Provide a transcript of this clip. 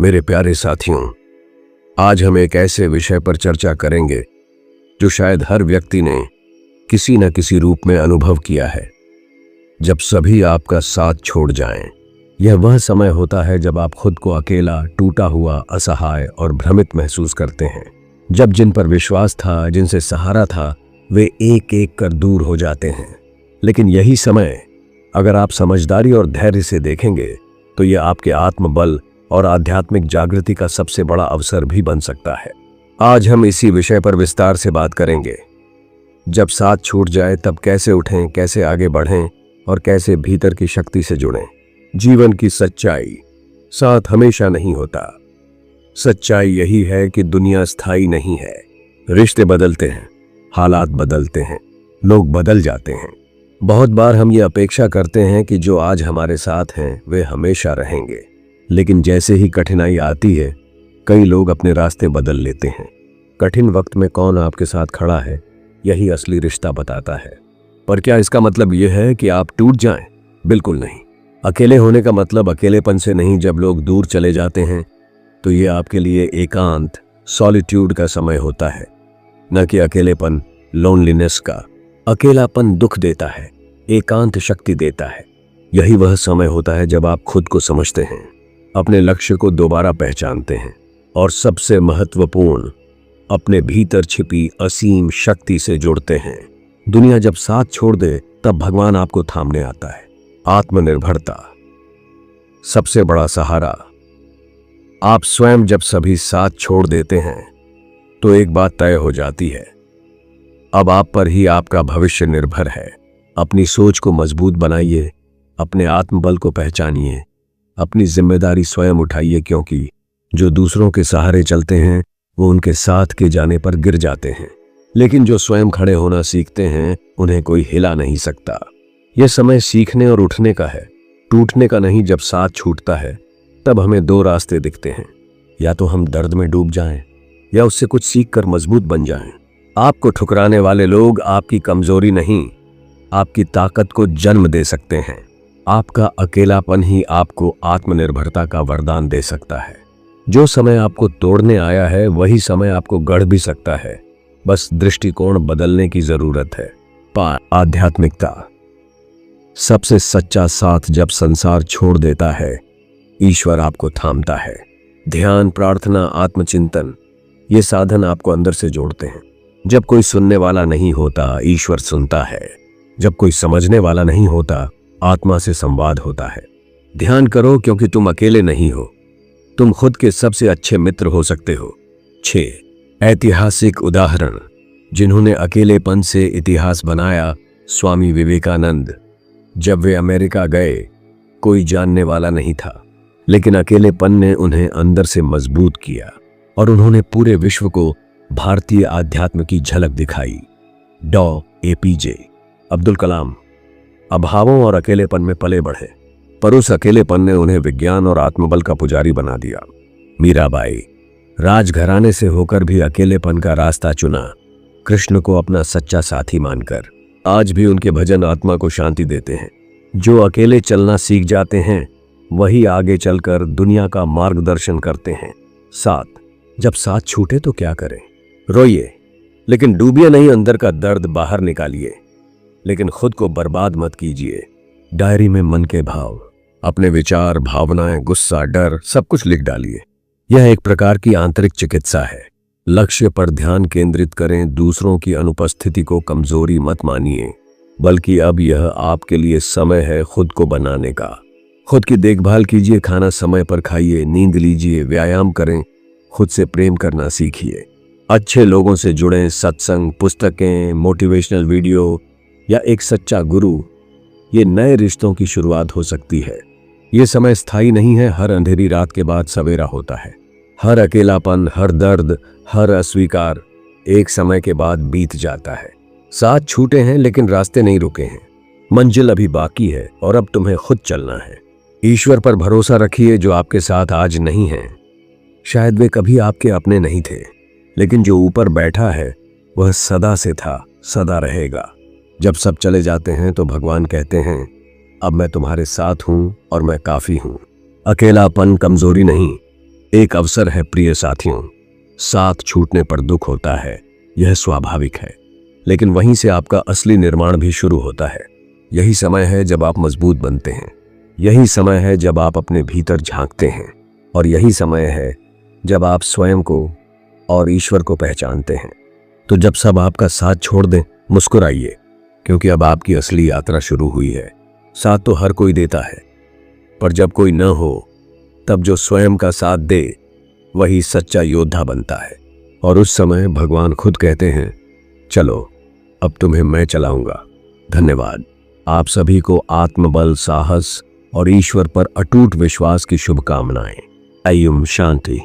मेरे प्यारे साथियों, आज हम एक ऐसे विषय पर चर्चा करेंगे जो शायद हर व्यक्ति ने किसी न किसी रूप में अनुभव किया है। जब सभी आपका साथ छोड़ जाएं, यह वह समय होता है जब आप खुद को अकेला, टूटा हुआ, असहाय और भ्रमित महसूस करते हैं। जब जिन पर विश्वास था, जिनसे सहारा था, वे एक एक कर दूर हो जाते हैं। लेकिन यही समय अगर आप समझदारी और धैर्य से देखेंगे तो यह आपके आत्मबल और आध्यात्मिक जागृति का सबसे बड़ा अवसर भी बन सकता है। आज हम इसी विषय पर विस्तार से बात करेंगे। जब साथ छूट जाए तब कैसे उठें, कैसे आगे बढ़ें और कैसे भीतर की शक्ति से जुड़ें। जीवन की सच्चाई, साथ हमेशा नहीं होता। सच्चाई यही है कि दुनिया स्थायी नहीं है। रिश्ते बदलते हैं, हालात बदलते हैं, लोग बदल जाते हैं। बहुत बार हम ये अपेक्षा करते हैं कि जो आज हमारे साथ हैं वे हमेशा रहेंगे, लेकिन जैसे ही कठिनाई आती है कई लोग अपने रास्ते बदल लेते हैं। कठिन वक्त में कौन आपके साथ खड़ा है, यही असली रिश्ता बताता है। पर क्या इसका मतलब यह है कि आप टूट जाएं? बिल्कुल नहीं। अकेले होने का मतलब अकेलेपन से नहीं। जब लोग दूर चले जाते हैं तो ये आपके लिए एकांत, सॉलिट्यूड का समय होता है, न कि अकेलेपन, लोनलीनेस का। अकेलापन दुख देता है, एकांत शक्ति देता है। यही वह समय होता है जब आप खुद को समझते हैं, अपने लक्ष्य को दोबारा पहचानते हैं और सबसे महत्वपूर्ण, अपने भीतर छिपी असीम शक्ति से जुड़ते हैं। दुनिया जब साथ छोड़ दे तब भगवान आपको थामने आता है। आत्मनिर्भरता, सबसे बड़ा सहारा। आप स्वयं जब सभी साथ छोड़ देते हैं तो एक बात तय हो जाती है, अब आप पर ही आपका भविष्य निर्भर है। अपनी सोच को मजबूत बनाइए, अपने आत्मबल को पहचानिए, अपनी जिम्मेदारी स्वयं उठाइए, क्योंकि जो दूसरों के सहारे चलते हैं वो उनके साथ के जाने पर गिर जाते हैं, लेकिन जो स्वयं खड़े होना सीखते हैं उन्हें कोई हिला नहीं सकता। यह समय सीखने और उठने का है, टूटने का नहीं। जब साथ छूटता है तब हमें दो रास्ते दिखते हैं, या तो हम दर्द में डूब जाएं या उससे कुछ सीख कर मजबूत बन जाएं। आपको ठुकराने वाले लोग आपकी कमजोरी नहीं, आपकी ताकत को जन्म दे सकते हैं। आपका अकेलापन ही आपको आत्मनिर्भरता का वरदान दे सकता है। जो समय आपको तोड़ने आया है वही समय आपको गढ़ भी सकता है। बस दृष्टिकोण बदलने की जरूरत है। आध्यात्मिकता, सबसे सच्चा साथ जब संसार छोड़ देता है, ईश्वर आपको थामता है। ध्यान, प्रार्थना, आत्मचिंतन, ये साधन आपको अंदर से जोड़ते हैं। जब कोई सुनने वाला नहीं होता, ईश्वर सुनता है। जब कोई समझने वाला नहीं होता, आत्मा से संवाद होता है। ध्यान करो, क्योंकि तुम अकेले नहीं हो। तुम खुद के सबसे अच्छे मित्र हो सकते हो। 6 ऐतिहासिक उदाहरण जिन्होंने अकेलेपन से इतिहास बनाया। स्वामी विवेकानंद, जब वे अमेरिका गए कोई जानने वाला नहीं था, लेकिन अकेलेपन ने उन्हें अंदर से मजबूत किया और उन्होंने पूरे विश्व को भारतीय आध्यात्म की झलक दिखाई। डॉ. APJ अब्दुल कलाम अभावों और अकेलेपन में पले बढ़े, पर उस अकेलेपन ने उन्हें विज्ञान और आत्मबल का पुजारी बना दिया। मीराबाई, राजघराने से होकर भी अकेलेपन का रास्ता चुना, कृष्ण को अपना सच्चा साथी मानकर। आज भी उनके भजन आत्मा को शांति देते हैं। जो अकेले चलना सीख जाते हैं वही आगे चलकर दुनिया का मार्गदर्शन करते हैं। 7 जब साथ छूटे तो क्या करें? रोइए, लेकिन डूबिए नहीं। अंदर का दर्द बाहर निकालिए, लेकिन खुद को बर्बाद मत कीजिए। डायरी में मन के भाव, अपने विचार, भावनाएं, गुस्सा, डर, सब कुछ लिख डालिए। यह एक प्रकार की आंतरिक चिकित्सा है। लक्ष्य पर ध्यान केंद्रित करें। दूसरों की अनुपस्थिति को कमजोरी मत मानिए, बल्कि अब यह आपके लिए समय है खुद को बनाने का। खुद की देखभाल कीजिए, खाना समय पर खाइए, नींद लीजिए, व्यायाम करें, खुद से प्रेम करना सीखिए। अच्छे लोगों से जुड़ें। सत्संग, पुस्तकें, मोटिवेशनल वीडियो या एक सच्चा गुरु, ये नए रिश्तों की शुरुआत हो सकती है। ये समय स्थायी नहीं है। हर अंधेरी रात के बाद सवेरा होता है। हर अकेलापन, हर दर्द, हर अस्वीकार एक समय के बाद बीत जाता है। साथ छूटे हैं लेकिन रास्ते नहीं रुके हैं। मंजिल अभी बाकी है और अब तुम्हें खुद चलना है। ईश्वर पर भरोसा रखिए, जो आपके साथ आज नहीं है शायद वे कभी आपके अपने नहीं थे, लेकिन जो ऊपर बैठा है वह सदा से था, सदा रहेगा। जब सब चले जाते हैं तो भगवान कहते हैं, अब मैं तुम्हारे साथ हूं और मैं काफी हूं। अकेलापन कमजोरी नहीं, एक अवसर है प्रिय साथियों, साथ छूटने पर दुख होता है, यह स्वाभाविक है, लेकिन वहीं से आपका असली निर्माण भी शुरू होता है। यही समय है जब आप मजबूत बनते हैं, यही समय है जब आप अपने भीतर झांकते हैं, और यही समय है जब आप स्वयं को और ईश्वर को पहचानते हैं। तो जब सब आपका साथ छोड़ दें, मुस्कुराइए, क्योंकि अब आपकी असली यात्रा शुरू हुई है। साथ तो हर कोई देता है, पर जब कोई न हो तब जो स्वयं का साथ दे वही सच्चा योद्धा बनता है। और उस समय भगवान खुद कहते हैं, चलो अब तुम्हें मैं चलाऊंगा। धन्यवाद। आप सभी को आत्मबल, साहस और ईश्वर पर अटूट विश्वास की शुभकामनाएं। अय्युम शांति।